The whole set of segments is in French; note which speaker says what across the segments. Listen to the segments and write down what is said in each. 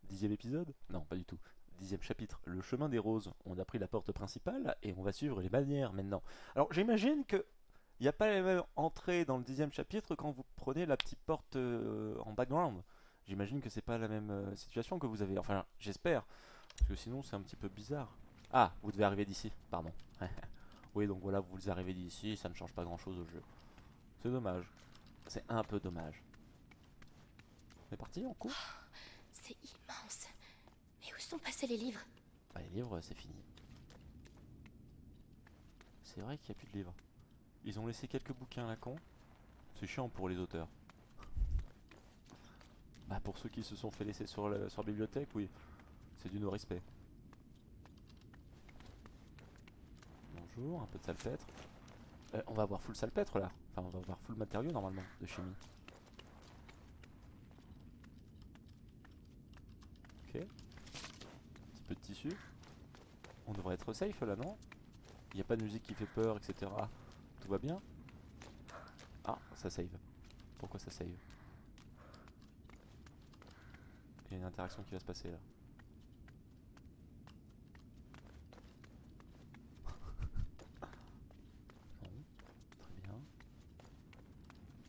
Speaker 1: Dixième épisode? Non, pas du tout. Dixième chapitre, le chemin des roses. On a pris la porte principale et on va suivre les manières maintenant. Alors j'imagine que il n'y a pas la même entrée dans le dixième chapitre quand vous prenez la petite porte en background. J'imagine que c'est pas la même situation que vous avez. Enfin, j'espère. Parce que sinon c'est un petit peu bizarre. Ah, vous devez arriver d'ici, pardon. Oui, donc voilà, vous arrivez d'ici, ça ne change pas grand chose au jeu. C'est dommage. C'est un peu dommage. On est parti, on court?
Speaker 2: C'est immense. Mais où sont passés les livres?
Speaker 1: Bah, les livres, c'est fini. C'est vrai qu'il n'y a plus de livres. Ils ont laissé quelques bouquins à la con. C'est chiant pour les auteurs. Bah, pour ceux qui se sont fait laisser sur la bibliothèque, oui. C'est du no-respect. Bonjour, un peu de salpêtre. On va avoir full salpêtre là. Enfin, on va avoir full matériau normalement de chimie. Ok. Petit peu de tissu. On devrait être safe là, non? Il n'y a pas de musique qui fait peur, etc. Tout va bien? Ah, ça save. Pourquoi ça save? Il y a une interaction qui va se passer là. Non, très bien.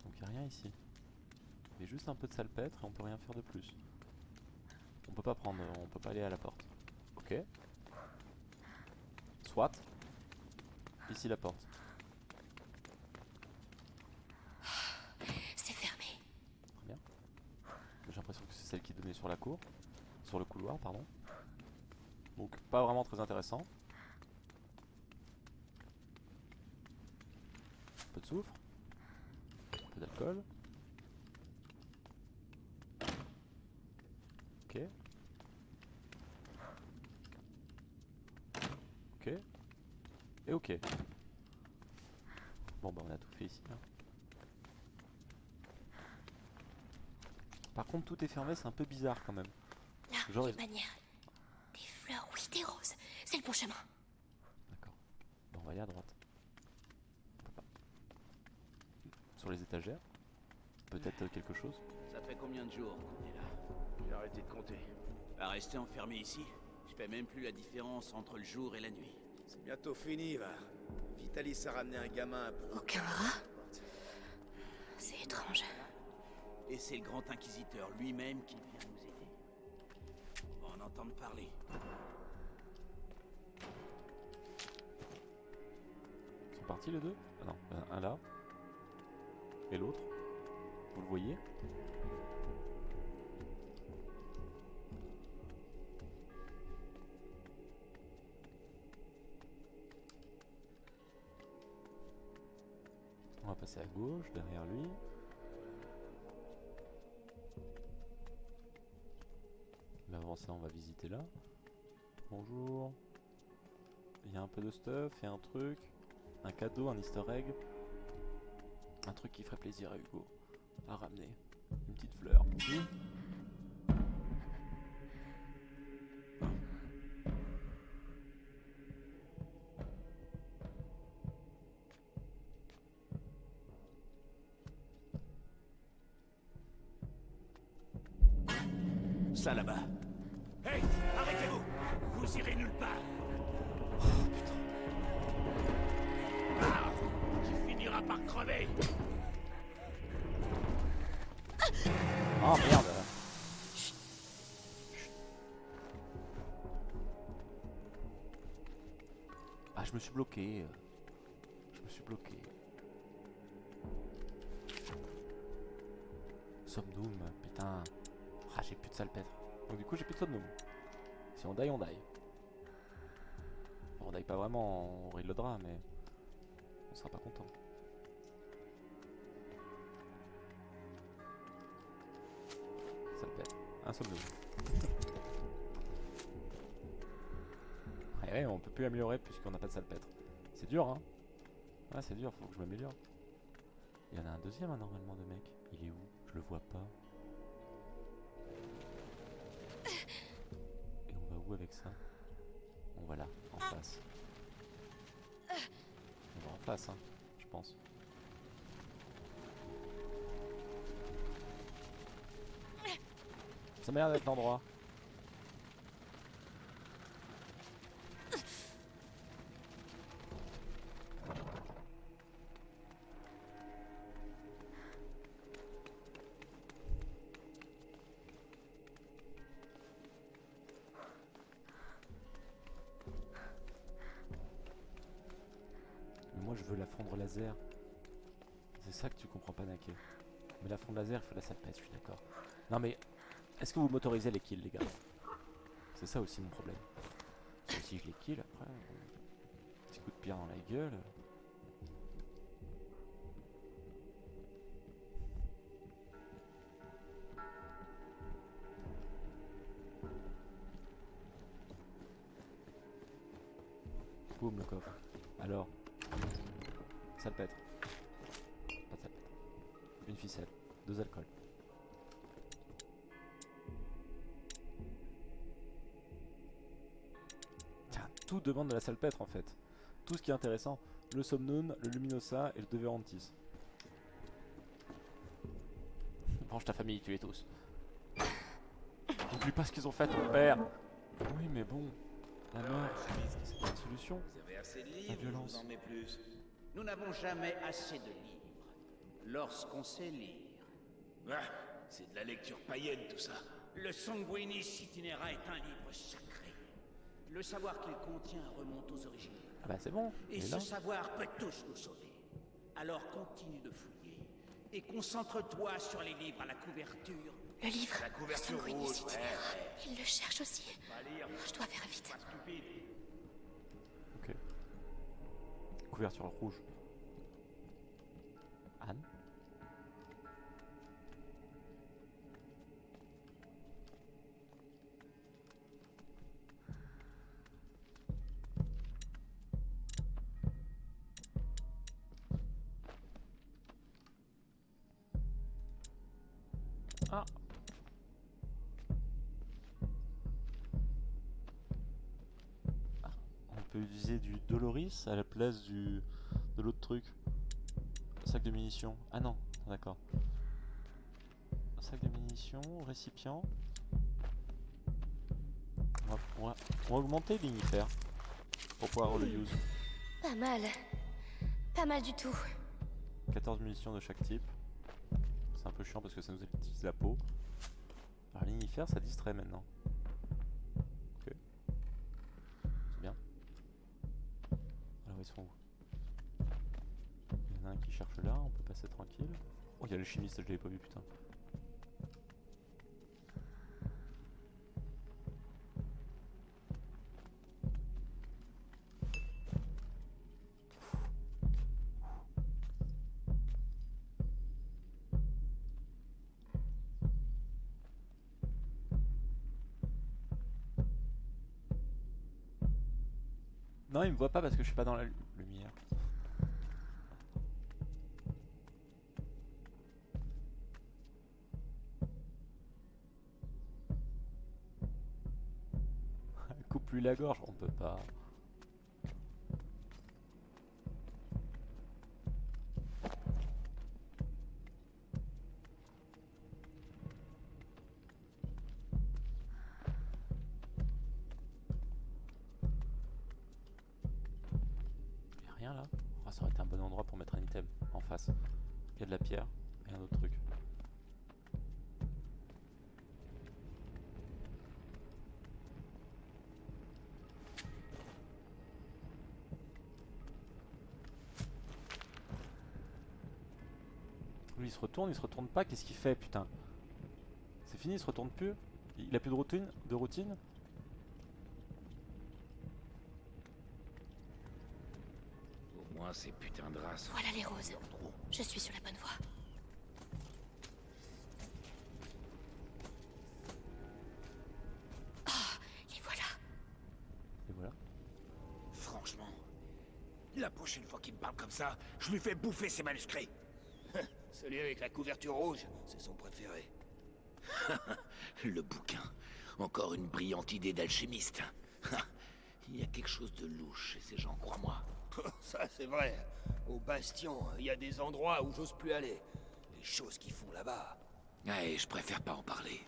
Speaker 1: Donc il n'y a rien ici. Il y a juste un peu de salpêtre et on peut rien faire de plus. On peut pas prendre, on peut pas aller à la porte. Ok. Soit. Ici la porte.
Speaker 2: C'est fermé.
Speaker 1: Très bien. J'ai l'impression que c'est celle qui donnait sur la cour. Sur le couloir, pardon. Donc pas vraiment très intéressant. Un peu de soufre. Un peu d'alcool. Ok. Ok. Et ok. Bon bah on a tout fait ici. Hein. Par contre tout est fermé, c'est un peu bizarre quand même.
Speaker 2: Là,
Speaker 1: Genre
Speaker 2: les manières. Des fleurs, oui, des roses. C'est le bon chemin.
Speaker 1: D'accord. Bon, on va aller à droite. On peut pas. Sur les étagères. Peut-être quelque chose.
Speaker 3: Ça fait combien de jours qu'on est là?
Speaker 4: J'ai arrêté de compter.
Speaker 3: À rester enfermé ici? Je fais même plus la différence entre le jour et la nuit.
Speaker 4: C'est bientôt fini, va. Vitalis a ramené un gamin pour...
Speaker 2: Aucun rat? C'est étrange.
Speaker 3: Et c'est le grand inquisiteur lui-même qui vient nous aider. On va en entendre parler.
Speaker 1: Ils sont partis les deux? Ah non, un là. Et l'autre. Vous le voyez? On va passer à gauche, derrière lui. Mais avant ça, on va visiter là. Bonjour. Il y a un peu de stuff, il y a un truc. Un cadeau, un easter egg. Un truc qui ferait plaisir à Hugo. À ramener. Une petite fleur.
Speaker 3: Ça là-bas. Hey, arrêtez-vous! Vous irez nulle part! Ah, tu finiras par crever!
Speaker 1: Oh merde! Ah, je me suis bloqué. Je me suis bloqué. Somnoum, putain. Ah, j'ai plus de salpêtre. Donc du coup, j'ai plus de somnoum. Si on die, on die. Bon, on die pas vraiment, on reloadera, mais on sera pas content. Salpêtre. Un somnoum. Ouais, on peut plus améliorer puisqu'on n'a pas de salpêtre. C'est dur, hein. Ah, c'est dur, faut que je m'améliore. Il y en a un deuxième, hein, normalement, de mec. Il est où? Je le vois pas. Et on va où avec ça? On va là, en face. On va en face, hein, je pense. Ça m'a l'air d'être l'endroit. Mais moi je veux la fondre laser. C'est ça que tu comprends pas, Naké. Mais la fondre laser, il faut la salpêtre, je suis d'accord. Non mais, est-ce que vous m'autorisez les kills, les gars? C'est ça aussi mon problème. Si je les kill après, petit coup de pierre dans la gueule. Boum le coffre. Alors, salpêtre. Pas de salpêtre. Une ficelle, 2 alcools. Tiens, tout demande de la salpêtre en fait. Tout ce qui est intéressant. Le Somnoon, le Luminosa et le Deverantis. Branche ta famille, tuez tous. N'oublie pas ce qu'ils ont fait à ton père. Oui mais bon, la mort, c'est pas une solution.
Speaker 3: Vous avez assez de
Speaker 1: La
Speaker 3: livres, je
Speaker 1: violence.
Speaker 3: vous en mets plus. Nous n'avons jamais assez de livres. Lorsqu'on sait lire.
Speaker 4: Ah, c'est de la lecture païenne tout ça.
Speaker 3: Le Sanguinis Itinera est un livre sacré. Le savoir qu'il contient remonte aux origines.
Speaker 1: Ah bah c'est bon,
Speaker 3: Et
Speaker 1: il est
Speaker 3: ce
Speaker 1: là.
Speaker 3: savoir peut tous nous sauver. Alors continue de fouiller. Et concentre-toi sur les livres à la couverture.
Speaker 2: Le livre.
Speaker 4: La couverture
Speaker 2: Sanguinis
Speaker 4: rouge,
Speaker 2: Itinera. Il le cherche aussi.
Speaker 3: Va lire,
Speaker 2: Je dois faire vite.
Speaker 3: pas stupide.
Speaker 1: Ok. Couverture rouge. Anne. Ah. Ah, on peut utiliser du Doloris à la place de l'autre truc. Sac de munitions. Ah non, d'accord. Sac de munitions, récipient. On va augmenter l'inifère pour pouvoir le use.
Speaker 2: Pas mal. Pas mal du tout.
Speaker 1: 14 munitions de chaque type. C'est un peu chiant parce que ça nous utilise la peau. Alors l'inifère ça distrait maintenant. Ok. C'est bien. Alors ils sont où? Il y en a un qui cherche là, on peut passer tranquille. Oh il y a le chimiste, je l'avais pas vu putain. Non, il me voit pas parce que je suis pas dans la lumière. Coupe-lui la gorge, on peut pas. Y'a rien là? Oh, ça aurait été un bon endroit pour mettre un item en face. Il y a de la pierre et un autre truc. Lui il se retourne pas, qu'est-ce qu'il fait putain? C'est fini, il se retourne plus? Il a plus de routine?
Speaker 4: Au moins ces putains de races.
Speaker 2: Voilà les roses. Je suis sur la bonne voie. Oh, les voilà.
Speaker 1: Et voilà.
Speaker 4: Franchement, la prochaine fois qu'il me parle comme ça, je lui fais bouffer ses manuscrits. Celui avec la couverture rouge, c'est son préféré. Le bouquin. Encore une brillante idée d'alchimiste. Il y a quelque chose de louche chez ces gens, crois-moi.
Speaker 5: Ça, c'est vrai. Au Bastion, il y a des endroits où j'ose plus aller. Les choses qu'ils font là-bas.
Speaker 4: Ouais, je préfère pas en parler.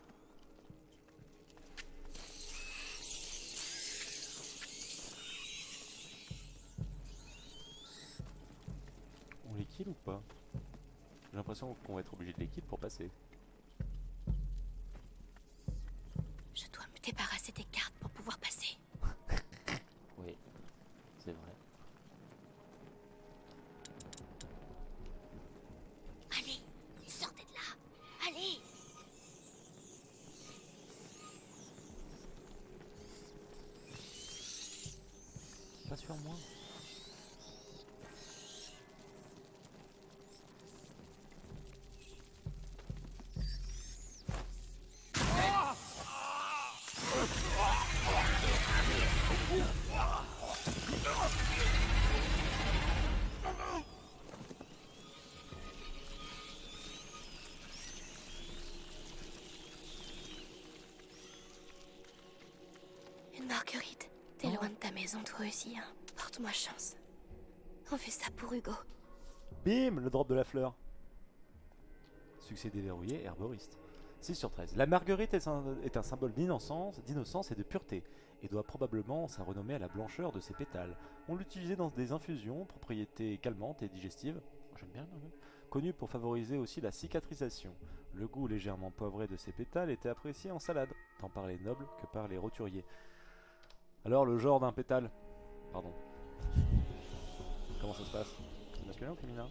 Speaker 1: l'impression qu'on va être obligé de les quitter pour passer.
Speaker 2: Je dois me débarrasser des cartes pour pouvoir passer.
Speaker 1: Oui, c'est vrai.
Speaker 2: Allez, sortez de là. Allez.
Speaker 1: Pas sur moi.
Speaker 2: Une marguerite. T'es loin de ta maison toi aussi, hein. Porte-moi chance. On fait ça pour Hugo.
Speaker 1: Bim, le drop de la fleur. Succès déverrouillé, herboriste. 6 sur 13. La marguerite est un symbole d'innocence et de pureté, et doit probablement sa renommée à la blancheur de ses pétales. On l'utilisait dans des infusions, propriétés calmantes et digestives, j'aime bien, connues pour favoriser aussi la cicatrisation. Le goût légèrement poivré de ses pétales était apprécié en salade, tant par les nobles que par les roturiers. Alors le genre d'un pétale. Pardon. Comment ça se passe? C'est masculin ou féminin?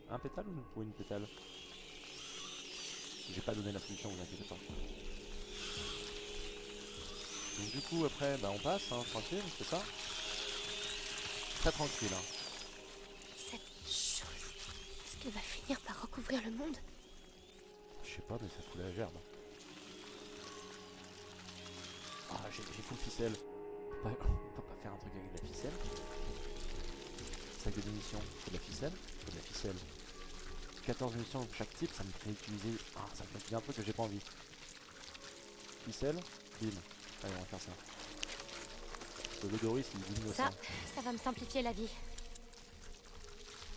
Speaker 1: Un pétale ou une pétale? J'ai pas donné la solution, vous inquiétez pas. Donc du coup après bah on passe, hein, tranquille, c'est ça? Très tranquille. Hein.
Speaker 2: Cette chose, est-ce qu'elle va finir par recouvrir le monde?
Speaker 1: Je sais pas mais ça fout la gerbe. Ah j'ai full ficelle. On peut pas faire un truc avec de la ficelle. Sac de munitions, c'est de la ficelle? C'est de la ficelle. 14 munitions de chaque type, ça me fait utiliser. Ah, ça me fait utiliser un truc que j'ai pas envie. Ficelle, bim. Allez, on va faire ça. Le Lodoris, il est innocent.
Speaker 2: Ça va me simplifier la vie.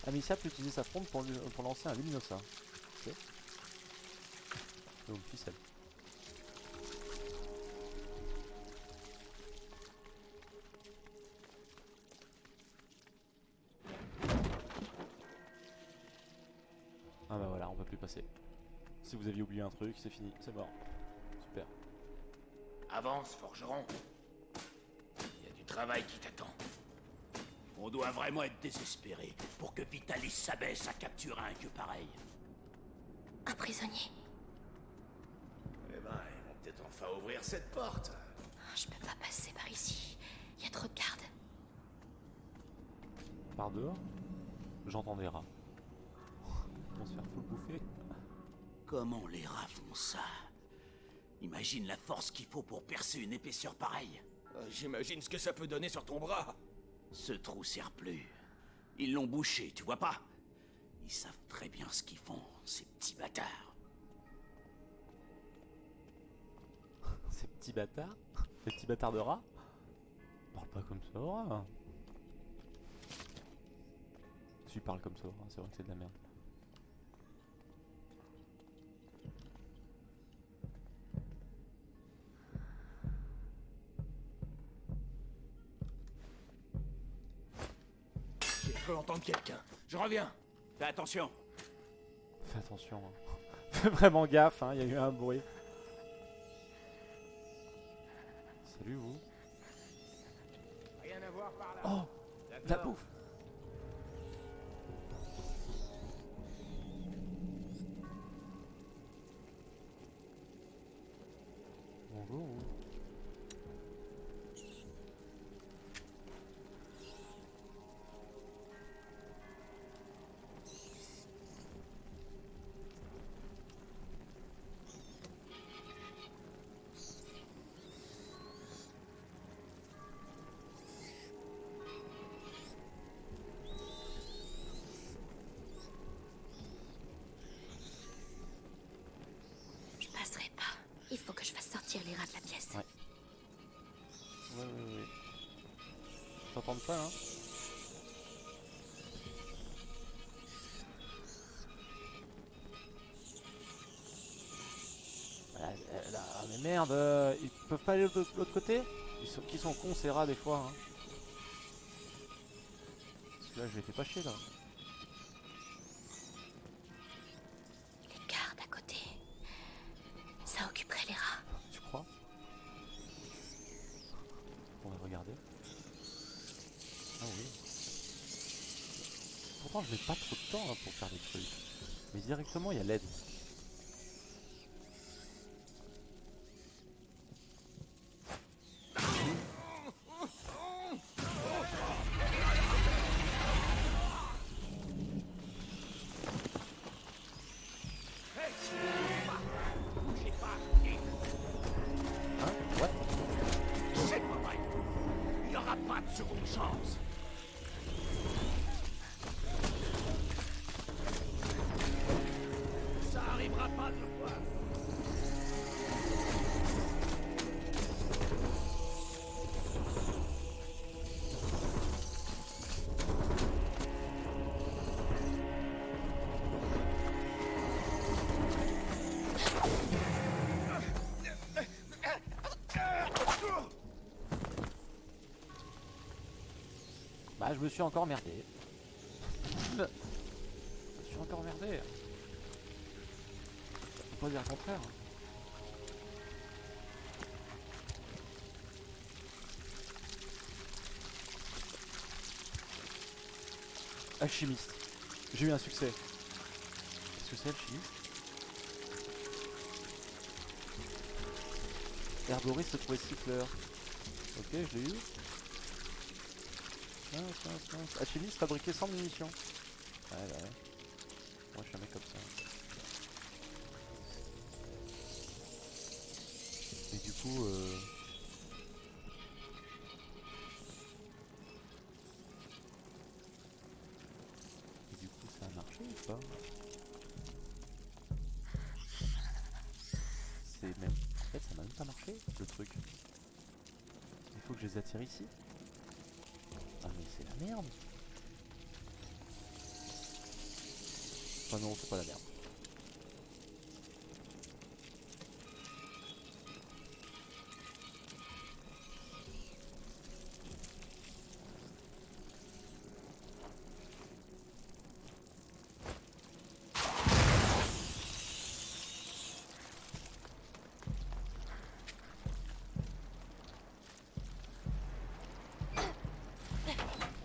Speaker 1: Amicia peut utiliser sa fronde pour lancer un luminosa. Ok. Donc, ficelle. Ah bah voilà, on peut plus passer. Si vous aviez oublié un truc, c'est fini, c'est mort. Super.
Speaker 4: Avance, forgeron. Il y a du travail qui t'attend.
Speaker 3: On doit vraiment être désespéré pour que Vitalis s'abaisse à capturer un gueux pareil.
Speaker 2: Un prisonnier.
Speaker 5: Eh ben, ils vont peut-être enfin ouvrir cette porte.
Speaker 2: Je peux pas passer par ici. Il y a trop de gardes.
Speaker 1: Par dehors, j'entends des rats. Ils vont se faire full bouffer.
Speaker 3: Comment les rats font ça? Imagine la force qu'il faut pour percer une épaisseur pareille.
Speaker 5: J'imagine ce que ça peut donner sur ton bras.
Speaker 3: Ce trou sert plus. Ils l'ont bouché, tu vois pas? Ils savent très bien ce qu'ils font, ces petits bâtards.
Speaker 1: Ces petits bâtards? Ces petits bâtards de rats? Parle pas comme ça, rat. Si tu parles comme ça, c'est vrai que c'est de la merde.
Speaker 5: J'ai cru entendre quelqu'un. Je reviens.
Speaker 3: Fais attention.
Speaker 1: Fais attention. Hein. Fais vraiment gaffe, hein, il y a eu un bruit. Salut vous.
Speaker 5: Rien à voir par là.
Speaker 1: Oh, la bouffe. Bonjour.
Speaker 2: Je passerai pas. Il faut que je fasse sortir les rats de la pièce.
Speaker 1: Ouais. Oui. T'entends pas, hein? Mais merde, ils peuvent pas aller de l'autre côté? Qui sont cons ces rats des fois, hein? Parce que là je les fais pas chier là. Pourtant je mets pas trop de temps hein, pour faire des trucs. Mais directement il y a l'aide. Hein? Ouais.
Speaker 4: C'est pas vrai. Il n'y aura pas de seconde chance. Ça arrivera pas de le voir.
Speaker 1: Bah je me suis encore merdé. Je me suis encore merdé. Faut pas dire le contraire. Alchimiste. J'ai eu un succès. Qu'est-ce que c'est alchimiste? Herboriste trouvé siffleur. Ok, je l'ai eu. Mince. Alchimiste fabriqué sans munitions. Ouais, bah ouais. Moi je suis un mec comme ça. Et du coup, ça a marché ou pas? C'est même... En fait, ça m'a même pas marché, le truc. Il faut que je les attire ici. Ah mais c'est la merde. Enfin non, c'est pas la merde.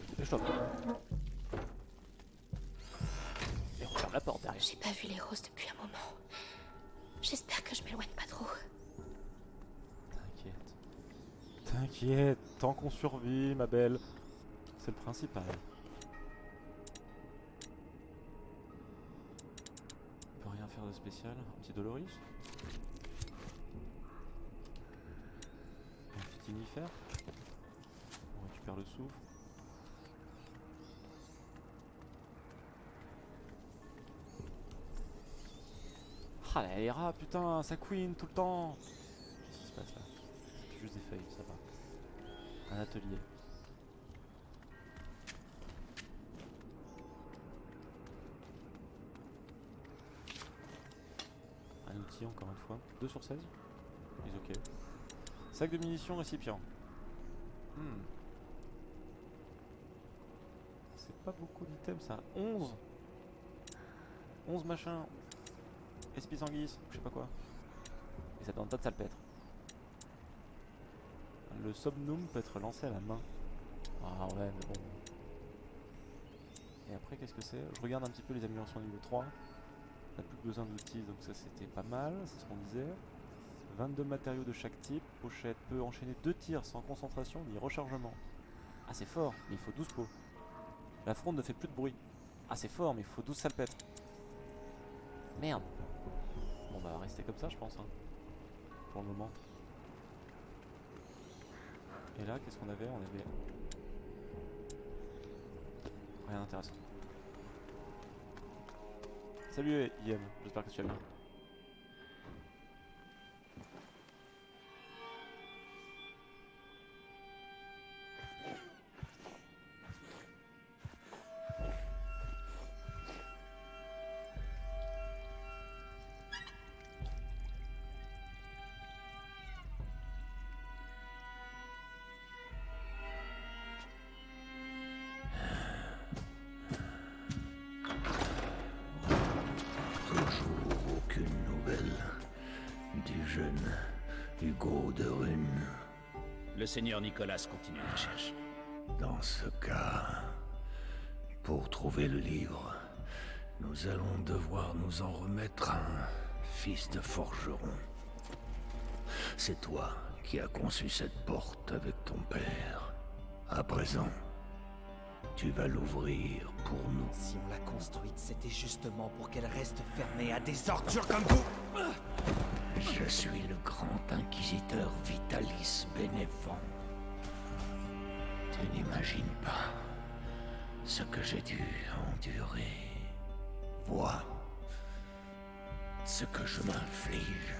Speaker 1: Dépêche-toi. Et on ferme la porte derrière.
Speaker 2: J'ai pas vu les roses depuis un moment. J'espère que je m'éloigne pas trop.
Speaker 1: T'inquiète. T'inquiète, tant qu'on survit, ma belle. C'est le principal. On peut rien faire de spécial. Un petit Doloris. Un petit Inifère. On récupère le souffle. Ah là, les rats, putain, ça queen tout le temps. Qu'est-ce qui se passe là? C'est juste des feuilles, ça va. Un atelier. Un outil encore une fois. 2 sur 16. Is ok. Sac de munitions récipient. C'est pas beaucoup d'items ça. 11 11 machins. Esprit sanguis, je sais pas quoi. Et ça donne tas de salpêtre. Le somnum peut être lancé à la main. Ah ouais, mais bon. Et après, qu'est-ce que c'est? Je regarde un petit peu les améliorations niveau 3. On n'a plus besoin d'outils, donc ça c'était pas mal, c'est ce qu'on disait. 22 matériaux de chaque type. Pochette peut enchaîner 2 tirs sans concentration ni rechargement. Ah c'est fort, mais il faut 12 pots. La fronde ne fait plus de bruit. Ah c'est fort, mais il faut 12 salpêtres. Merde. Bon bah rester comme ça je pense hein. Pour le moment. Et là qu'est-ce qu'on avait? On avait... rien d'intéressant. Salut IM, j'espère que tu vas bien.
Speaker 4: Aucune nouvelle du jeune Hugo de Rune.
Speaker 3: Le seigneur Nicolas continue la recherche.
Speaker 4: Dans ce cas, Pour trouver le livre, nous allons devoir nous en remettre à un fils de forgeron. C'est toi qui as conçu cette porte avec ton père. À présent, tu vas l'ouvrir pour nous.
Speaker 6: Si on l'a construite, c'était justement pour qu'elle reste fermée à des ordures comme vous.
Speaker 4: Je suis le grand inquisiteur Vitalis Bénévent. Tu n'imagines pas ce que j'ai dû endurer. Vois ce que je m'inflige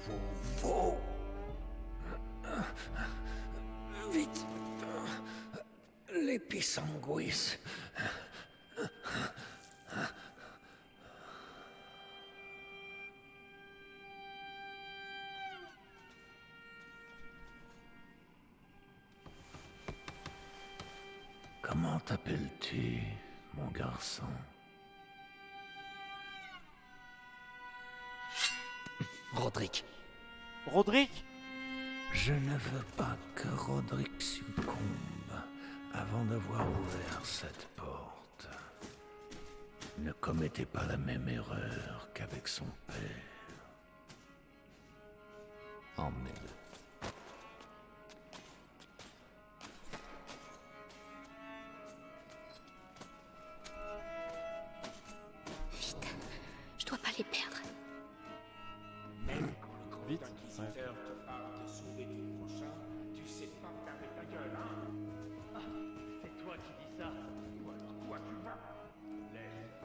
Speaker 4: pour vous. Vite, l'épisanguis. Comment t'appelles-tu, mon garçon?
Speaker 6: Roderick.
Speaker 1: Roderick!
Speaker 4: Je ne veux pas que Roderick succombe avant d'avoir ouvert cette porte. Ne commettez pas la même erreur qu'avec son père. Emmenez-le.
Speaker 2: Vite, je dois pas les perdre.
Speaker 1: Vite.
Speaker 7: L'inquisiteur te parle de sauver ton prochain, tu sais pas fermer ta gueule, hein? Ah, c'est toi qui dis ça. Ou alors toi tu vas. Laisse.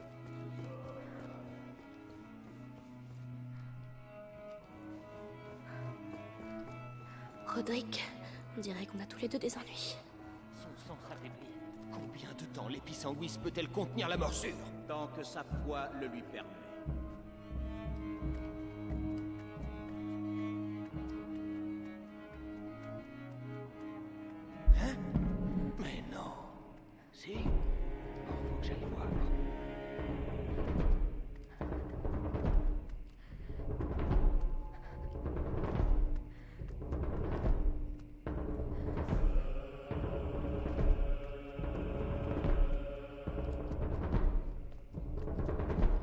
Speaker 2: Roderick, on dirait qu'on a tous les deux des ennuis.
Speaker 6: Son sang s'affaiblit. Combien de temps l'épisanguis peut-elle contenir la morsure?
Speaker 3: Tant que sa foi le lui permet.
Speaker 6: Mais non. Si. Faut que j'aille voir.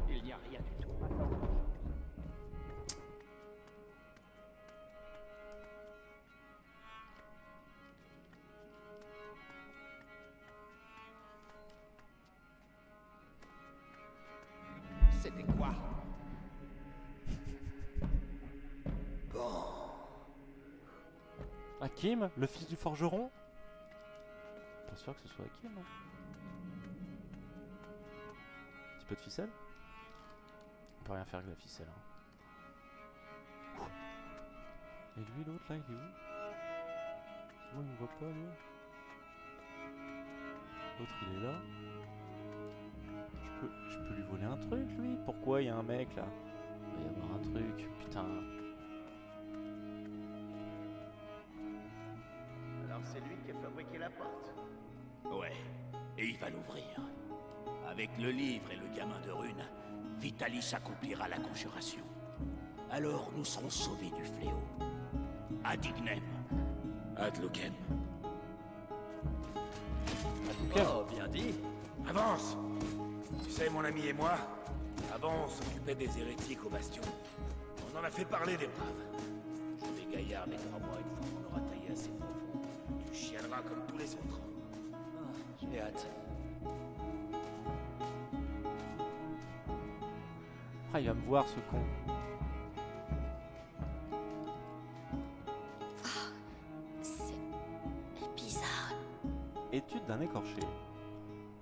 Speaker 3: Il n'y a rien du tout.
Speaker 6: C'était quoi? Bon.
Speaker 1: Hakim, le fils du forgeron? Pas sûr que ce soit Hakim. Hein. Petit peu de ficelle? On peut rien faire avec la ficelle. Hein. Et lui, l'autre là, il est où? Moi, il me voit pas lui. L'autre, il est là. Je peux lui voler un truc, lui? Pourquoi il y a un mec là? Il va y avoir un truc, putain.
Speaker 5: Alors c'est lui qui a fabriqué la porte.
Speaker 3: Ouais, et il va l'ouvrir. Avec le livre et le gamin de runes, Vitalis accomplira la conjuration. Alors nous serons sauvés du fléau. Ad ignem.
Speaker 4: Ad Lucem.
Speaker 6: Oh, bien dit.
Speaker 4: Avance! Tu sais, mon ami et moi, avant on s'occupait des hérétiques au bastion. On en a fait parler des braves. Je des gaillards, mais crois-moi, une fois qu'on aura taillé assez profond, tu chialeras comme tous les autres.
Speaker 6: J'ai hâte.
Speaker 1: Ah, il va me voir ce con.
Speaker 2: C'est bizarre.
Speaker 1: Étude d'un écorché.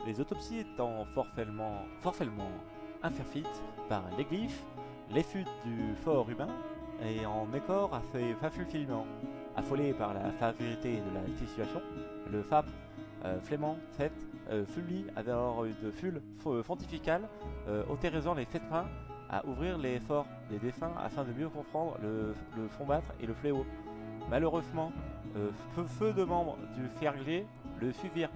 Speaker 1: Les autopsies étant forfaitement interfaites par les glyphes, l'étude du fort humain et en écor a fait facilement. Affolé par la favérité de la situation, le FAP Flément fait Fully alors une fulle pontificale autorisant les fêtements à ouvrir les forts des défunts afin de mieux comprendre le combattre et le fléau. Malheureusement, peu de membres du Ferglier le suivirent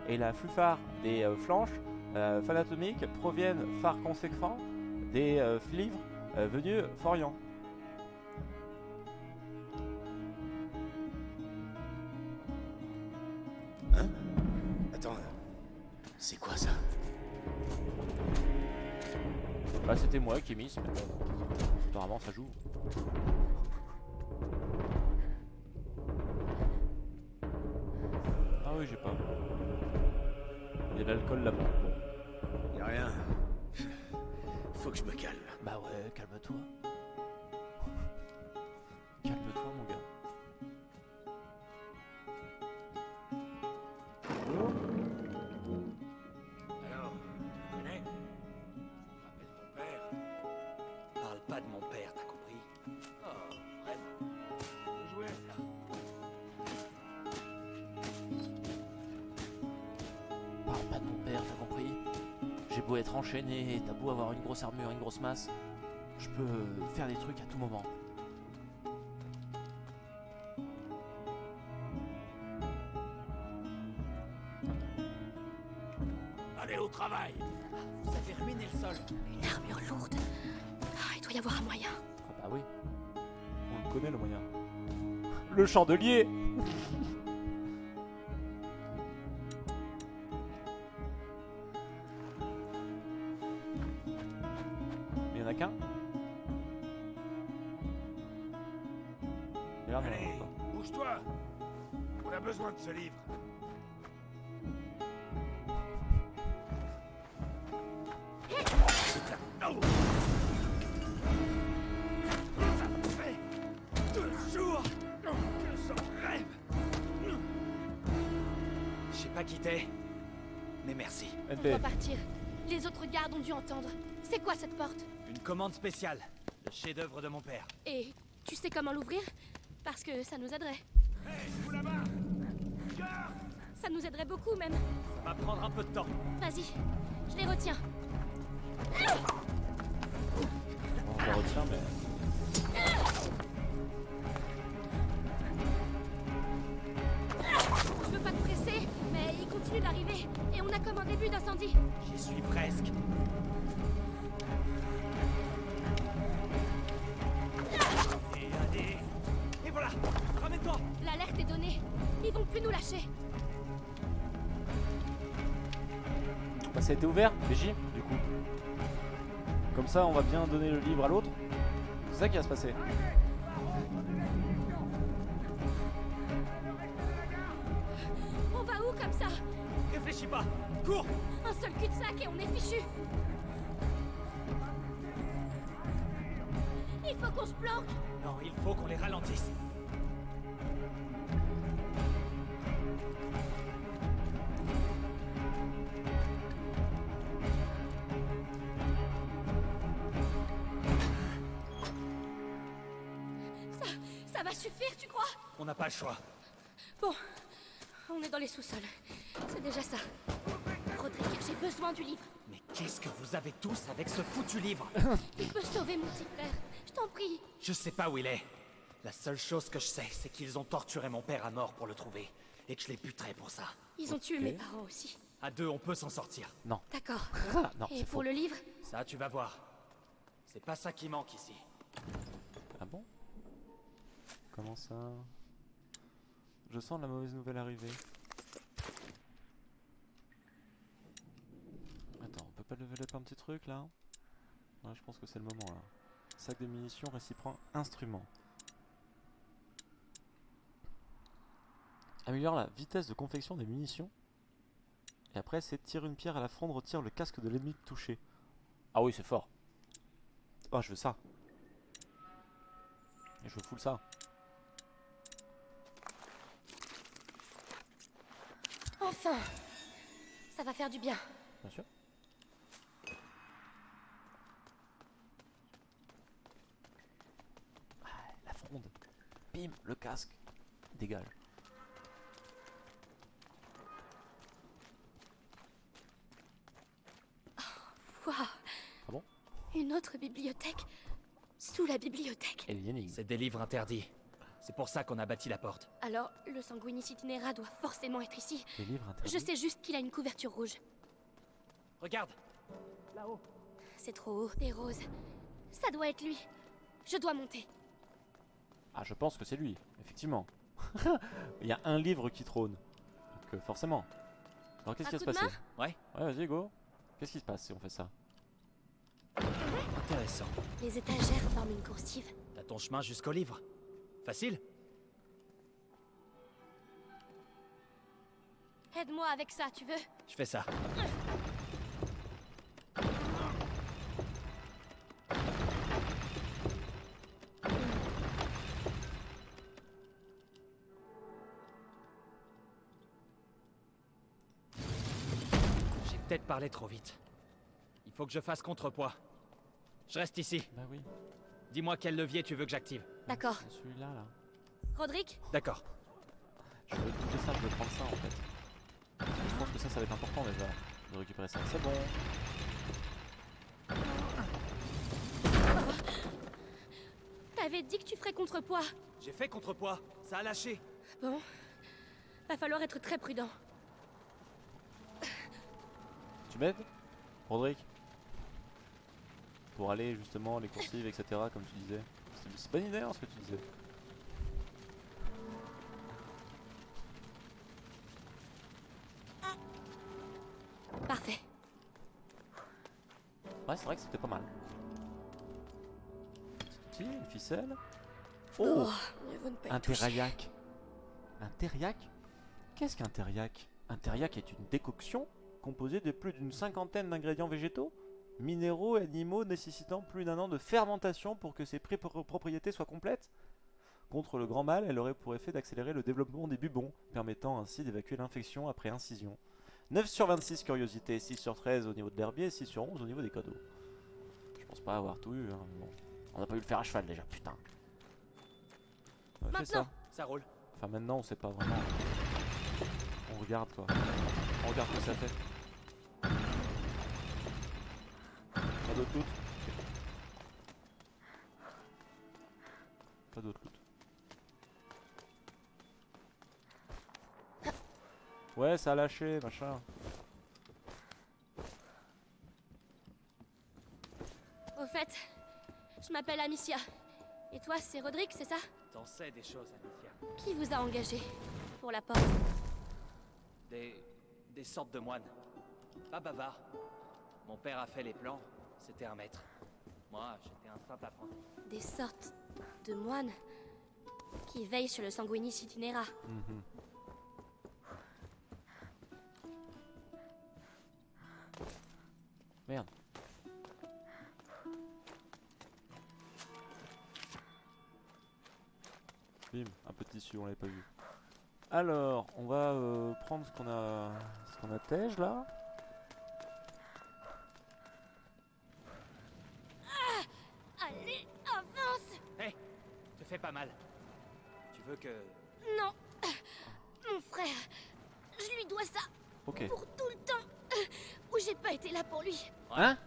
Speaker 1: et la plupart des flanches fanatomiques proviennent par conséquent des livres venus d'Orient.
Speaker 5: Hein? Attends,
Speaker 3: C'est quoi ça?
Speaker 1: Bah c'était moi qui ai mis, mais apparemment ça joue. Ah oui, j'ai pas. Il y a de l'alcool là-bas. Bon.
Speaker 4: Y'a rien. Faut que je me calme.
Speaker 1: Bah ouais, calme-toi. Calme-toi mon gars.
Speaker 4: Alors, tu le connais? Rappelle ton père.
Speaker 6: Parle pas de mon père, t'as compris?
Speaker 4: Oh, vraiment. Faut jouer, ça.
Speaker 1: Parle pas de mon père, t'as compris? J'ai beau être enchaîné, t'as beau avoir une grosse armure, une grosse masse, je peux faire des trucs à tout moment.
Speaker 3: Allez au travail!
Speaker 6: Vous avez ruiné le sol.
Speaker 2: Une armure lourde. Ah, il doit y avoir un moyen.
Speaker 1: Ah bah oui, on le connaît le moyen. Le chandelier. Il y en a qu'un? Regarde,
Speaker 4: Allez,
Speaker 1: on en a pas.
Speaker 4: bouge-toi. On a besoin de ce livre. Oh. Ça fait 2 jours que j'en rêve.
Speaker 6: Je sais pas qui t'es, mais merci.
Speaker 2: On doit partir. Les autres gardes ont dû entendre. C'est quoi cette porte?
Speaker 6: Une commande spéciale. Le chef-d'œuvre de mon père.
Speaker 2: Et tu sais comment l'ouvrir? Parce que ça nous aiderait.
Speaker 4: Hé, vous là-bas. Garde.
Speaker 2: Ça nous aiderait beaucoup même.
Speaker 6: Ça va prendre un peu de temps.
Speaker 2: Vas-y, je les retiens.
Speaker 1: On le retient, mais...
Speaker 2: Je veux pas te presser, mais il continue d'arriver. Et on a comme un début d'incendie.
Speaker 6: J'y suis presque. Et voilà. Ramène-toi.
Speaker 2: L'alerte est donnée. Ils vont plus nous lâcher.
Speaker 1: Bah ça a été ouvert, BJ, du coup. Comme ça, on va bien donner le livre à l'autre. C'est ça qui va se passer.
Speaker 2: On va où comme ça?
Speaker 6: Réfléchis pas. Cours.
Speaker 2: Un seul cul-de-sac et on est fichu. Il faut qu'on se planque.
Speaker 6: Non, il faut qu'on les ralentisse.
Speaker 2: Ça va suffire, tu crois?
Speaker 6: On n'a pas le choix.
Speaker 2: Bon, on est dans les sous-sols. C'est déjà ça. Roderick, j'ai besoin du livre.
Speaker 6: Mais qu'est-ce que vous avez tous avec ce foutu livre?
Speaker 2: Il peut sauver mon petit frère. Je t'en prie.
Speaker 6: Je sais pas où il est. La seule chose que je sais, c'est qu'ils ont torturé mon père à mort pour le trouver. Et que je les buterai pour ça.
Speaker 2: Ils ont tué mes parents aussi.
Speaker 6: À deux, on peut s'en sortir.
Speaker 1: Non.
Speaker 2: D'accord.
Speaker 1: Ah, non,
Speaker 2: Et
Speaker 1: c'est
Speaker 2: pour
Speaker 1: faux.
Speaker 2: le livre?
Speaker 6: Ça, tu vas voir. C'est pas ça qui manque ici.
Speaker 1: Ah bon? Comment ça? Je sens la mauvaise nouvelle arriver. Attends, on peut pas lever up un petit truc là? Ouais, je pense que c'est le moment là. Sac de munitions, récipient, instrument. Améliore la vitesse de confection des munitions. Et après c'est tire une pierre à la fronde, retire le casque de l'ennemi touché. Ah oui, c'est fort. Oh, je veux ça. Et je veux full ça.
Speaker 2: Enfin! Ça va faire du bien.
Speaker 1: Bien sûr. Ah, la fronde. Bim, le casque. Dégage.
Speaker 2: Waouh!
Speaker 1: Ah bon?
Speaker 2: Une autre bibliothèque? Sous la bibliothèque.
Speaker 1: Et l'énigme.
Speaker 6: C'est des livres interdits. C'est pour ça qu'on a bâti la porte.
Speaker 2: Alors, le Sanguinis Itinera doit forcément être ici.
Speaker 1: Les livres interdits.
Speaker 2: Je sais juste qu'il a une couverture rouge.
Speaker 6: Regarde.
Speaker 2: C'est trop haut. Des roses. Ça doit être lui. Je dois monter.
Speaker 1: Ah, je pense que c'est lui, effectivement. Il y a un livre qui trône. Donc forcément. Alors qu'est-ce
Speaker 2: Un
Speaker 1: qui va se
Speaker 2: coup de
Speaker 1: passer?
Speaker 6: Ouais,
Speaker 1: Ouais, vas-y, go. Qu'est-ce qui se passe si on fait ça?
Speaker 6: intéressant.
Speaker 2: Les étagères forment une coursive.
Speaker 6: T'as ton chemin jusqu'au livre. Facile?
Speaker 2: Aide-moi avec ça, tu veux?
Speaker 6: Je fais ça. J'ai peut-être parlé trop vite. Il faut que je fasse contrepoids. Je reste ici.
Speaker 1: Bah oui,
Speaker 6: Dis-moi quel levier tu veux que j'active.
Speaker 2: D'accord.
Speaker 1: c'est celui-là là.
Speaker 2: Roderick,
Speaker 6: D'accord.
Speaker 1: Je vais écouter ça, je vais prendre ça en fait. Je pense que ça va être important déjà de récupérer ça. C'est bon.
Speaker 2: t'avais dit que tu ferais contrepoids.
Speaker 6: J'ai fait contrepoids. Ça a lâché.
Speaker 2: Bon, va falloir être très prudent.
Speaker 1: Tu m'aides, Roderick? Pour aller justement les coursives, etc. Comme tu disais. C'est bonne idée hein, ce que tu disais.
Speaker 2: Parfait.
Speaker 1: Ouais, c'est vrai que c'était pas mal. Petit outil, une ficelle. Oh,
Speaker 2: mieux vaut ne pas y
Speaker 1: un
Speaker 2: toucher.
Speaker 1: thériaque. Un thériaque? Qu'est-ce qu'un thériaque? Un thériaque est une décoction composée de plus d'une cinquantaine d'ingrédients végétaux, minéraux et animaux nécessitant plus d'un an de fermentation pour que ses propriétés soient complètes. Contre le grand mal, elle aurait pour effet d'accélérer le développement des bubons, permettant ainsi d'évacuer l'infection après incision. 9 sur 26 curiosité, 6 sur 13 au niveau de l'herbier, 6 sur 11 au niveau des cadeaux. Je pense pas avoir tout eu, hein, mais bon. On n'a pas eu le faire à cheval déjà, putain. On a fait ça.
Speaker 2: Maintenant.
Speaker 6: Ça roule.
Speaker 1: Enfin maintenant on sait pas vraiment. On regarde quoi. On regarde ce que ça fait. Pas d'autres loot? Pas d'autres loot. Ouais ça a lâché machin.
Speaker 2: Au fait, je m'appelle Amicia. Et toi, c'est Roderick, c'est ça?
Speaker 6: T'en sais des choses, Amicia.
Speaker 2: Qui vous a engagé pour la porte?
Speaker 6: Des sortes de moines. Pas bavards. Mon père a fait les plans. C'était un maître. Moi, j'étais un simple apprenti.
Speaker 2: Des sortes de moines qui veillent sur le sanguinis itinera.
Speaker 1: Merde. Bim, un peu de tissu, on l'avait pas vu. Alors, on va prendre ce qu'on a tège là.
Speaker 2: Allez, avance!
Speaker 6: Hé, te fais pas mal. Tu veux que...
Speaker 2: Non! Mon frère, je lui dois ça
Speaker 1: Ok.
Speaker 2: pour tout le temps où j'ai pas été là pour lui.
Speaker 1: Hein?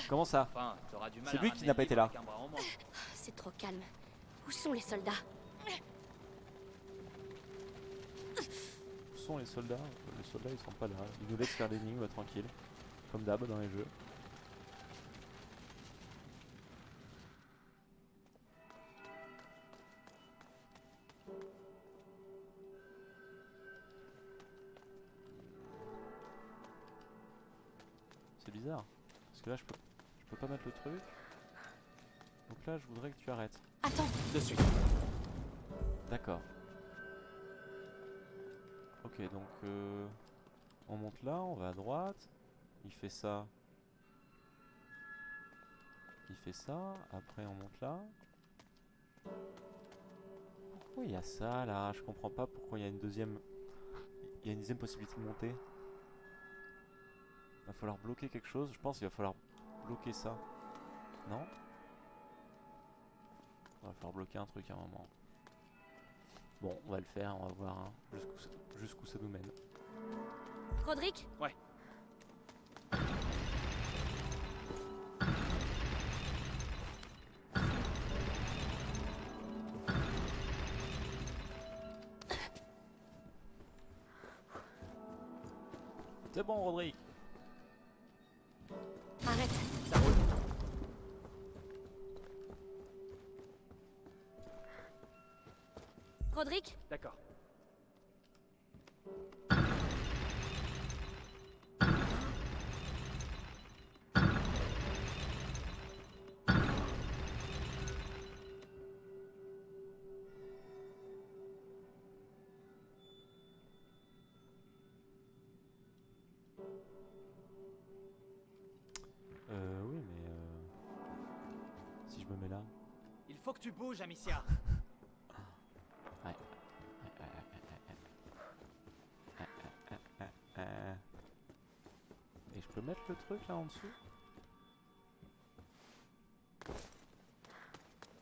Speaker 1: Comment ça?
Speaker 6: Enfin, t'auras du mal
Speaker 1: C'est
Speaker 6: à
Speaker 1: lui qui
Speaker 6: ramener
Speaker 1: n'a pas
Speaker 6: le
Speaker 1: été
Speaker 6: livre
Speaker 1: là.
Speaker 6: avec un bras en moins.
Speaker 2: C'est trop calme. Où sont les soldats?
Speaker 1: Où sont les soldats? Les soldats ils sont pas là. Ils nous laissent faire l'énigme tranquille. Comme d'hab dans les jeux. C'est bizarre. Parce que là je peux pas mettre le truc. Donc là je voudrais que tu arrêtes.
Speaker 2: Attends,
Speaker 6: De suite.
Speaker 1: D'accord. Ok, donc on monte là, on va à droite. Il fait ça. Il fait ça. Après on monte là. Pourquoi il y a ça là? Je comprends pas pourquoi il y a une deuxième. Il y a une deuxième possibilité de monter. Il va falloir bloquer quelque chose. Je pense qu'il va falloir bloquer ça. Non? Il va falloir bloquer un truc à un moment. Bon, on va le faire, on va voir hein, jusqu'où ça nous mène.
Speaker 2: Roderick?
Speaker 6: Ouais.
Speaker 1: C'est bon, Roderick.
Speaker 2: Arrête.
Speaker 6: Ça roule.
Speaker 2: Roderick?
Speaker 6: D'accord. faut que tu bouges, Amicia.
Speaker 1: Ouais. Et je peux mettre le truc là en dessous?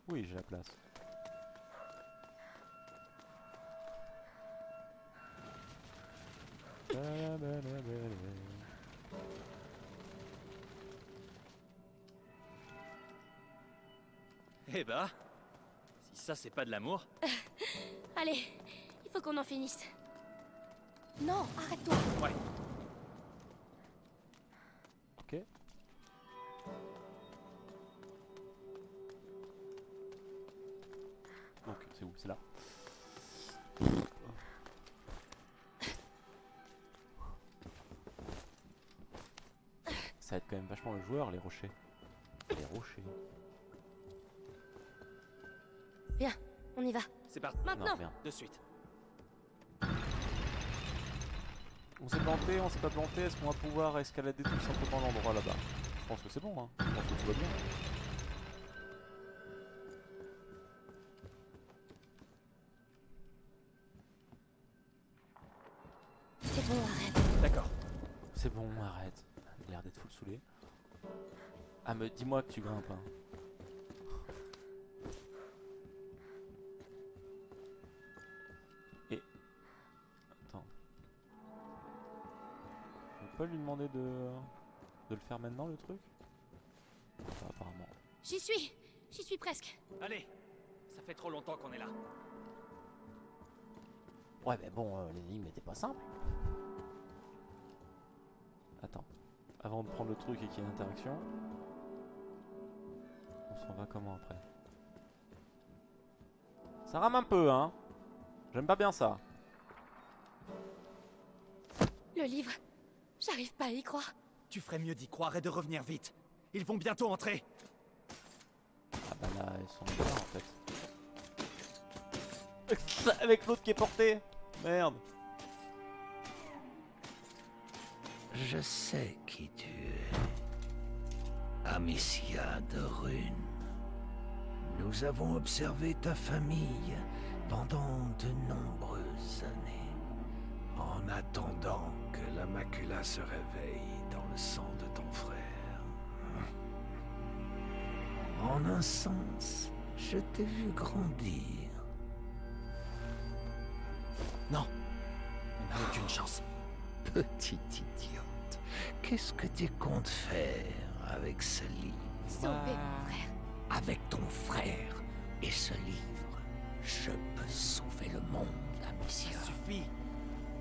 Speaker 1: Oui, j'ai la place.
Speaker 6: Eh bah, si ça c'est pas de l'amour.
Speaker 2: Allez, il faut qu'on en finisse. Non, arrête-toi.
Speaker 6: Ouais.
Speaker 1: Ok. Donc, c'est où? C'est là. Ça aide quand même vachement le joueur, les rochers. Les rochers.
Speaker 2: Viens, on y va.
Speaker 6: C'est parti.
Speaker 2: Maintenant.
Speaker 1: Non, merde.
Speaker 6: De suite.
Speaker 1: On s'est planté, on s'est pas planté, est-ce qu'on va pouvoir escalader tout simplement l'endroit là-bas? Je pense que c'est bon, hein. Je pense que tout va bien.
Speaker 2: C'est bon, arrête.
Speaker 6: D'accord.
Speaker 1: C'est bon, arrête. Il a l'air d'être full saoulé. Ah, mais dis-moi que tu grimpes, hein. Et... Attends. Je peux pas lui demander de le faire maintenant, le truc? Enfin, apparemment.
Speaker 2: J'y suis presque.
Speaker 6: Allez, ça fait trop longtemps qu'on est là.
Speaker 1: Ouais, mais bon, l'énigme n'était pas simple. Attends. Avant de prendre le truc et qu'il y ait une interaction, on s'en va comment après? Ça rame un peu, hein. J'aime pas bien ça.
Speaker 2: Le livre. J'arrive pas à y croire.
Speaker 6: Tu ferais mieux d'y croire et de revenir vite. Ils vont bientôt entrer.
Speaker 1: Ah bah là, ils sont là en fait. Avec l'autre qui est porté. Merde.
Speaker 4: Je sais qui tu es. Amicia de Rune. Nous avons observé ta famille pendant de nombreuses années, en attendant que la macula se réveille dans le sang de ton frère. En un sens, je t'ai vu grandir.
Speaker 6: Non, on n'a aucune chance.
Speaker 4: Petite idiote, qu'est-ce que tu comptes faire avec ce livre?
Speaker 2: Sauver mon frère.
Speaker 4: Avec ton frère et ce livre, je peux sauver le monde, Amicia.
Speaker 6: Ça suffit.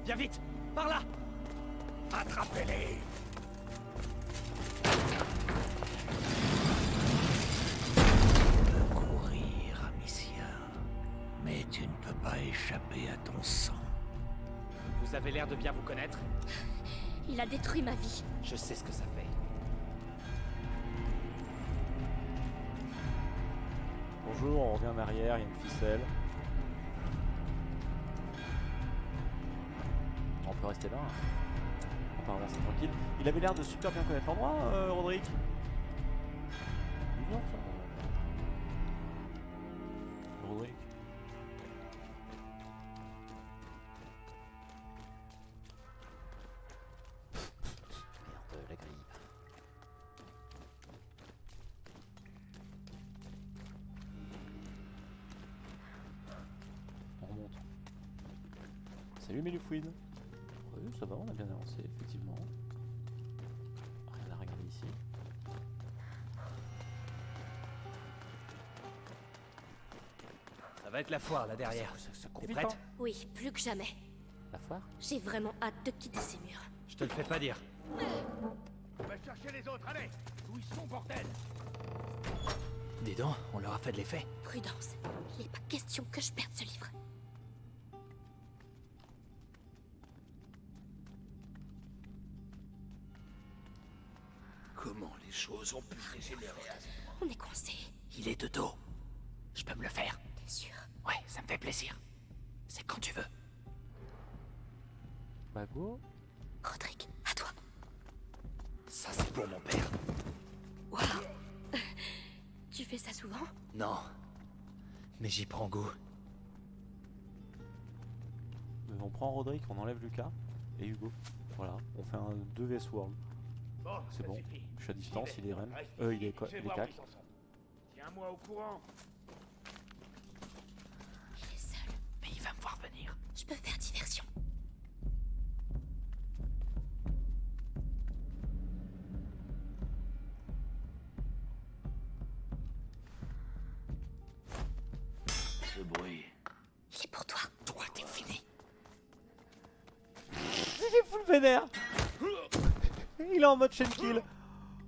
Speaker 6: Viens vite, par là.
Speaker 4: Attrapez-les! Tu peux courir, Amicia, mais tu ne peux pas échapper à ton sang.
Speaker 6: Vous avez l'air de bien vous connaître.
Speaker 2: Il a détruit ma vie.
Speaker 6: Je sais ce que ça fait.
Speaker 1: Bonjour, on revient en arrière, il y a une ficelle. On peut rester là. Hein. On peut avancer tranquille. Il avait l'air de super bien connaître l'endroit, Roderick. Bizarre ça. Roderick. Merde, la grille. On remonte. Salut Mélufouine. Oui, ça va, on a bien avancé, effectivement. Rien à regarder ici.
Speaker 6: Ça va être la foire là derrière.
Speaker 1: Ça court
Speaker 6: T'es
Speaker 1: vite,
Speaker 6: prête?
Speaker 1: hein.
Speaker 2: Oui, plus que jamais.
Speaker 1: La foire?
Speaker 2: J'ai vraiment hâte de quitter ces murs.
Speaker 6: Je te le fais pas dire.
Speaker 7: On va chercher les autres, allez! Où ils sont, bordel?
Speaker 6: Dis donc, on leur a fait de l'effet.
Speaker 2: Prudence. Il n'est pas question que je perde ce livre.
Speaker 4: Comment les choses ont pu dégénérer à ce point?
Speaker 2: On est coincé.
Speaker 6: Il est de dos. Je peux me le faire.
Speaker 2: T'es sûr?
Speaker 6: Ouais, ça me fait plaisir. C'est quand tu veux.
Speaker 1: Bah go.
Speaker 2: Roderick, à toi.
Speaker 6: Ça c'est pour mon père.
Speaker 2: Waouh. Tu fais ça souvent?
Speaker 6: Non, Mais j'y prends goût.
Speaker 1: On prend Roderick, on enlève Lucas et Hugo. Voilà, on fait un 2 vs World.
Speaker 7: Bon,
Speaker 1: C'est
Speaker 7: ça
Speaker 1: bon.
Speaker 7: suffit.
Speaker 1: Je suis à distance,
Speaker 7: J'y
Speaker 1: il est
Speaker 7: vais.
Speaker 1: reine.
Speaker 7: Reste
Speaker 1: Il est
Speaker 7: ici, je vais
Speaker 1: il est
Speaker 7: voir où
Speaker 1: cac.
Speaker 7: ils en sont. Tiens-moi au courant.
Speaker 2: Il est seul.
Speaker 6: Mais il va me voir venir.
Speaker 2: Je peux faire diversion.
Speaker 3: Ce bruit.
Speaker 2: Il est pour toi.
Speaker 6: Toi, t'es fini.
Speaker 1: Il est full vénère. Il est en mode chain kill.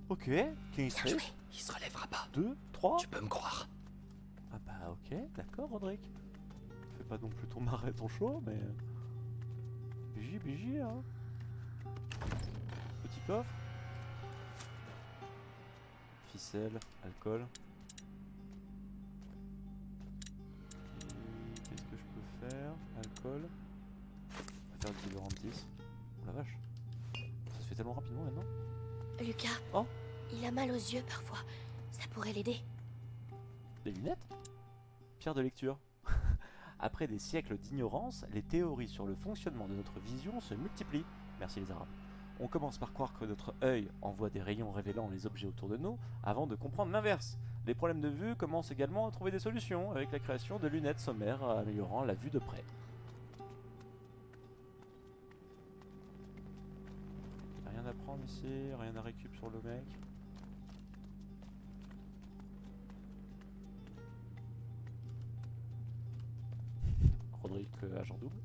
Speaker 1: Ok, King
Speaker 2: Bien joué.
Speaker 6: Il se relèvera pas.
Speaker 1: 2, 3.
Speaker 6: Tu peux me croire.
Speaker 1: Ah bah ok, d'accord Roderick. Fais pas non plus ton marais, ton show, mais... BJ, hein. Petit coffre. Ficelle, alcool. Qu'est-ce que je peux faire? Alcool. On va faire du Laurent 10. Oh la vache. Ça se fait tellement rapidement maintenant.
Speaker 2: Lucas,
Speaker 1: Oh.
Speaker 2: il a mal aux yeux parfois. Ça pourrait l'aider.
Speaker 1: Des lunettes? Pierre de lecture. Après des siècles d'ignorance, les théories sur le fonctionnement de notre vision se multiplient. Merci les Arabes. On commence par croire que notre œil envoie des rayons révélant les objets autour de nous, avant de comprendre l'inverse. Les problèmes de vue commencent également à trouver des solutions, avec la création de lunettes sommaires améliorant la vue de près. Y'a rien à prendre ici, rien à récup sur le mec. Roderick agent double.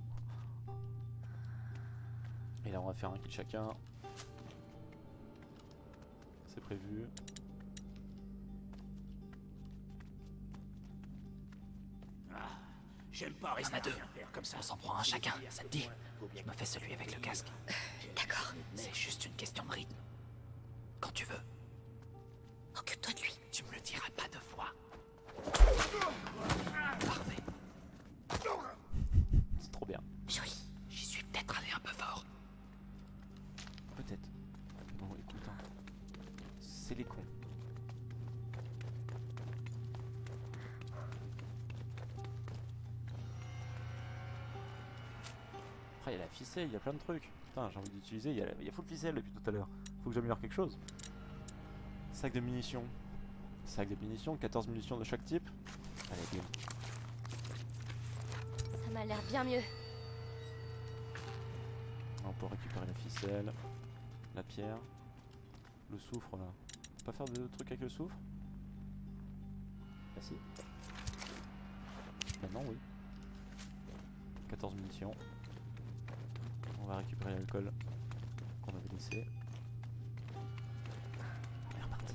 Speaker 1: Et là on va faire un kill chacun. C'est prévu.
Speaker 3: J'aime pas
Speaker 6: Il y en
Speaker 3: rester
Speaker 6: a deux.
Speaker 3: rien faire comme ça.
Speaker 6: On s'en prend un chacun, ça te dit? Je me fais celui avec le casque.
Speaker 2: D'accord.
Speaker 6: C'est juste une question de rythme. Quand tu veux.
Speaker 2: Occupe-toi de lui.
Speaker 6: Tu me le diras pas deux fois. Parfait.
Speaker 1: C'est trop bien.
Speaker 2: Joli.
Speaker 6: J'y suis peut-être allé un peu fort.
Speaker 1: Peut-être. Bon écoute, hein. C'est les cons. Après il y a la ficelle, il y a plein de trucs. Putain j'ai envie d'utiliser, il y a full ficelle depuis tout à l'heure. Faut que j'améliore quelque chose. Sac de munitions. Sac de munitions, 14 munitions de chaque type. Allez, bien.
Speaker 2: Ça m'a l'air bien mieux.
Speaker 1: On peut récupérer la ficelle, la pierre, le soufre là. On peut pas faire de trucs avec le soufre? Bah si. Maintenant oui. 14 munitions. On va récupérer l'alcool qu'on avait laissé. On est reparti.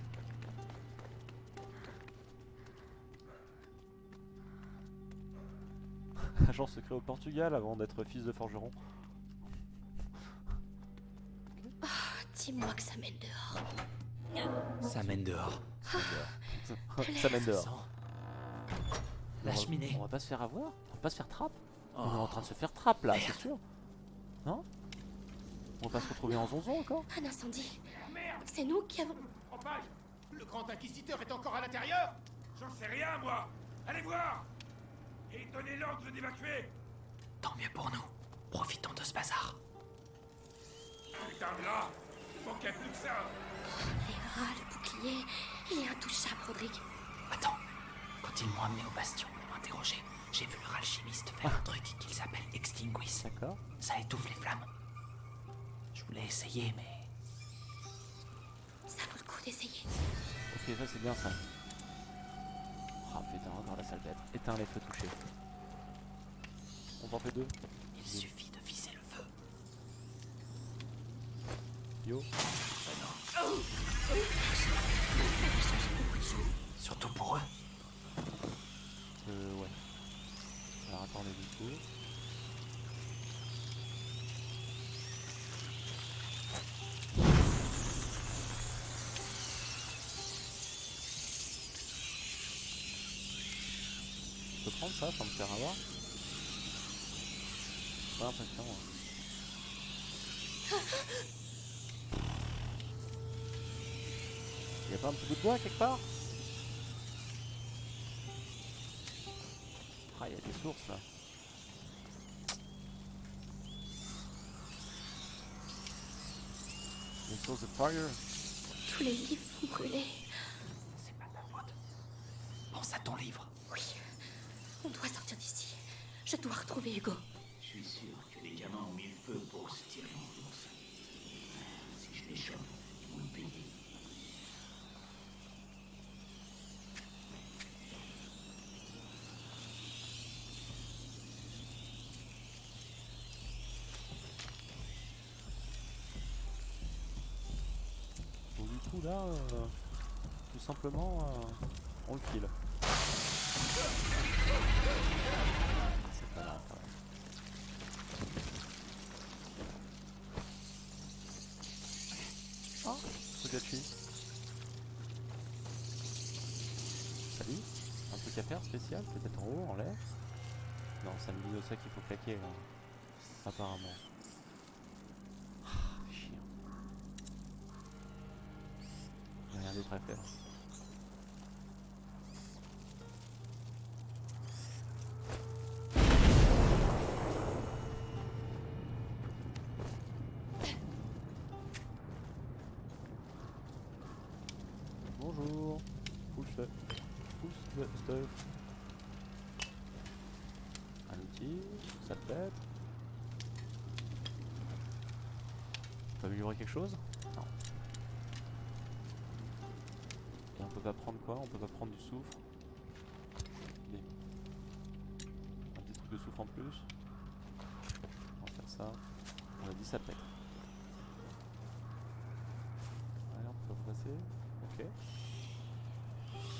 Speaker 1: Agent secret au Portugal avant d'être fils de forgeron.
Speaker 2: Dis-moi que ça mène dehors.
Speaker 6: Ça mène dehors.
Speaker 1: Ça mène dehors.
Speaker 6: Sans. La cheminée.
Speaker 1: On va pas se faire avoir? On va pas se faire trappe? On est en train de se faire trappe là, c'est sûr? Non? On va pas se retrouver en zonzon encore?
Speaker 2: Un incendie.
Speaker 7: Merde!
Speaker 2: C'est nous qui avons...
Speaker 7: Propage! Le grand inquisiteur est encore à l'intérieur? J'en sais rien, moi! Allez voir! Et donnez l'ordre d'évacuer!
Speaker 6: Tant mieux pour nous. Profitons de ce bazar.
Speaker 7: Putain de là! Il manquait plus que ça!
Speaker 2: Les rats, le bouclier... Il est intouchable, Roderick.
Speaker 6: Attends. Quand ils m'ont amené au bastion pour m'interroger, j'ai vu le ralchimiste faire un truc qu'ils appellent Extinguis.
Speaker 1: D'accord.
Speaker 6: Ça étouffe les flammes. Je voulais essayer, mais...
Speaker 2: Ça vaut le coup d'essayer.
Speaker 1: Ok, ça c'est bien ça. Ah putain, encore la sale bête. Éteins les feux touchés. On t'en fait deux.
Speaker 6: Il suffit de viser le feu.
Speaker 1: Yo.
Speaker 6: Surtout pour eux.
Speaker 1: Ouais. Alors attendez du coup. Je peux prendre ça sans me faire avoir? Pas l'impression. Y'a pas un petit bout de bois quelque part? Ah, il y a des sources là. Des sources de fire.
Speaker 2: Tous les livres vont brûler.
Speaker 6: C'est pas ta faute. Pense à ton livre.
Speaker 2: Oui. On doit sortir d'ici. Je dois retrouver Hugo.
Speaker 3: Je suis sûr que les gamins ont mis le feu pour se tirer en course. Si je les chope, ils vont me payer.
Speaker 1: Donc du coup là, tout simplement, on le file. Ah, c'est pas grave. Ah, Togachi. Salut. Un truc à faire spécial, peut-être en haut, en l'air. Non, c'est un milieu de ça qu'il faut claquer, là. Apparemment. Ah, chiant. J'ai rien d'autre à faire. Bonjour. Full stuff. Full stuff. Un outil, ça te plaît. On peut améliorer quelque chose? Non. Et on peut pas prendre quoi? On peut pas prendre du soufre. Des... Un petit truc de soufre en plus. On va faire ça. On a dit ça pète. Ouais, on peut passer. Ok.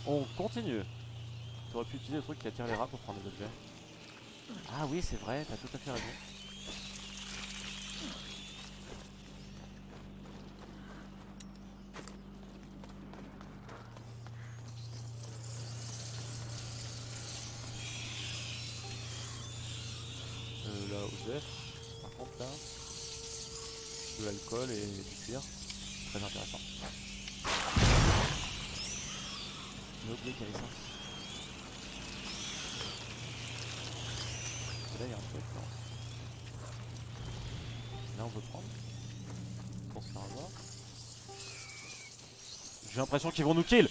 Speaker 1: On continue. Tu aurais pu utiliser le truc qui attire les rats pour prendre des objets. Ah oui, c'est vrai, t'as tout à fait raison. Là, OZF, par contre là, de l'alcool et du cuir, très intéressant. J'ai oublié qu'il y avait ça. Et là il y a un truc, non. Là on peut prendre, pour se faire avoir. J'ai l'impression qu'ils vont nous kill.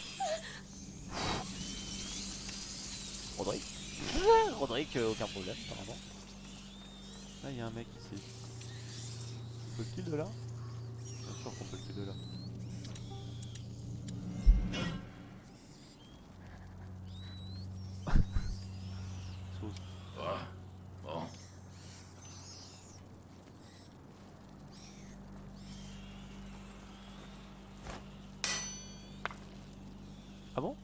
Speaker 1: Roderick. Roderick, aucun problème apparemment. Là il y a un mec ici. On peut le kill de là? Bien sûr qu'on peut le kill de là. Sauce.
Speaker 3: Bon.
Speaker 1: Ah bon?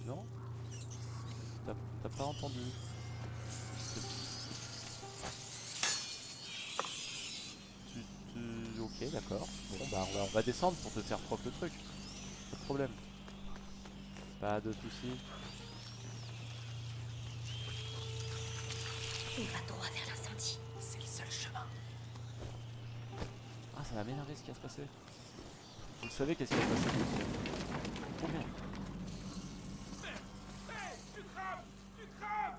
Speaker 1: Non? T'as pas entendu? Ok, d'accord. Bon bah on va descendre pour te faire propre le truc. Pas de problème. Pas de soucis.
Speaker 2: On va droit vers l'incendie.
Speaker 6: C'est le seul chemin.
Speaker 1: Ah, ça va m'énerver ce qui va se passer. Vous le savez qu'est-ce qui va se passer? Trop bien.
Speaker 7: Hey, tu crames! Tu crames!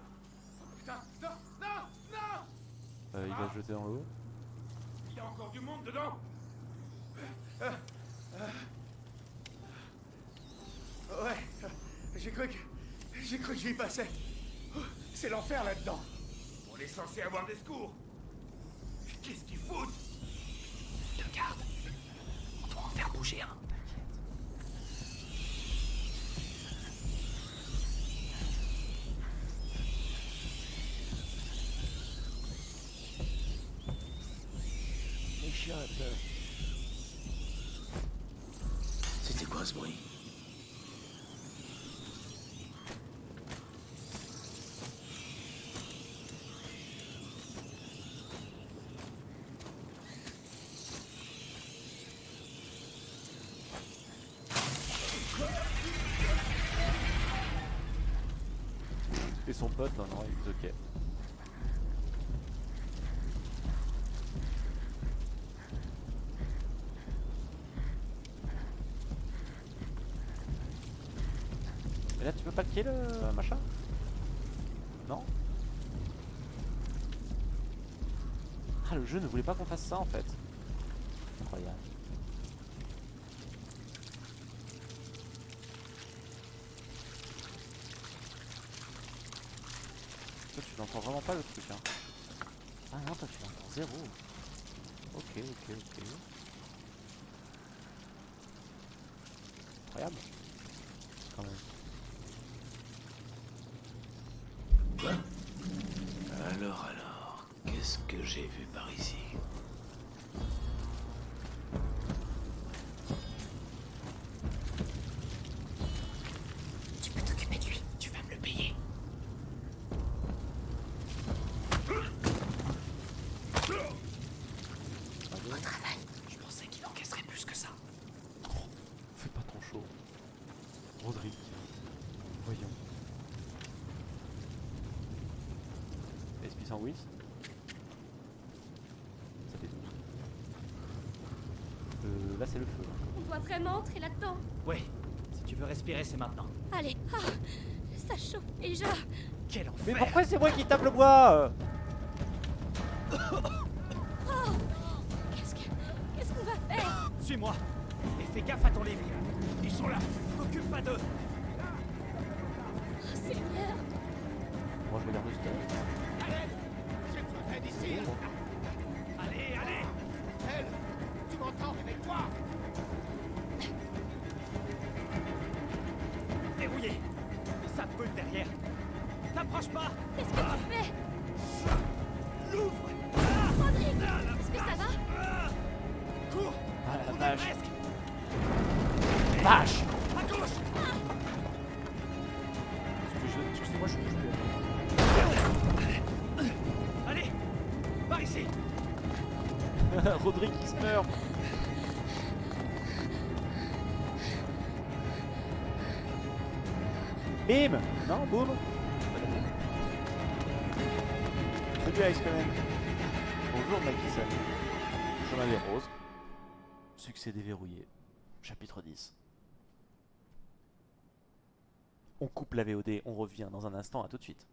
Speaker 7: Oh putain, non, non, non!
Speaker 1: Il va se jeter dans l'eau.
Speaker 7: Il y a encore du monde dedans!
Speaker 4: Ouais, j'ai cru que j'y passais. C'est l'enfer là-dedans.
Speaker 7: On est censé avoir des secours! Qu'est-ce qu'ils foutent?
Speaker 6: Te garde. On doit en faire bouger un.
Speaker 3: C'était quoi ce bruit?
Speaker 1: Et son pote, non, non, il est ok. pas qui est le machin? Non? Ah, le jeu ne voulait pas qu'on fasse ça en fait. Incroyable. Toi, tu n'entends vraiment pas le truc, hein. Ah non, toi, tu l'entends zéro. Ok, ok, ok. Incroyable. Quand même.
Speaker 5: Alors, qu'est-ce que j'ai vu par ici?
Speaker 2: Tu peux t'occuper de lui.
Speaker 5: Tu vas me le payer.
Speaker 2: Bon travail.
Speaker 5: Je pensais qu'il encaisserait plus que ça.
Speaker 1: Fais pas ton show. Rodrigue. Voyons. Esprit sans whiz. Ça fait 12. Là c'est le feu.
Speaker 2: On doit vraiment entrer là-dedans.
Speaker 6: Ouais, si tu veux respirer, c'est maintenant.
Speaker 2: Allez. Ah, ça chauffe déjà.
Speaker 6: Quel enfer!
Speaker 1: Mais pourquoi c'est moi qui tape le bois?
Speaker 2: Qu'est-ce qu'on va faire?
Speaker 6: Suis-moi! Et fais gaffe à ton livre!
Speaker 3: Ils sont là.
Speaker 6: T'occupe pas d'eux!
Speaker 2: Oh, Seigneur.
Speaker 1: Moi je vais garder ce
Speaker 3: J'ai besoin d'aide ici.
Speaker 6: Allez, allez!
Speaker 3: Elle, tu m'entends? Réveille-toi.
Speaker 6: Verrouillé! Et ça brûle derrière! T'approches pas!
Speaker 2: Qu'est-ce que tu fais?
Speaker 6: L'ouvre!
Speaker 2: Rodrigue, est-ce que ça va?
Speaker 6: Cours!
Speaker 1: Ah la
Speaker 6: On est
Speaker 1: vache.
Speaker 6: presque!
Speaker 1: Vache.
Speaker 6: À gauche!
Speaker 1: Excusez-moi, je suis
Speaker 6: Allez! Par ici!
Speaker 1: Rodrigue qui se meurt. Bim. Non, boum. Salut Alex quand même. Bonjour Makisa. Chemin des roses. Succès déverrouillé. Chapitre 10. On coupe la VOD, on revient dans un instant, à tout de suite.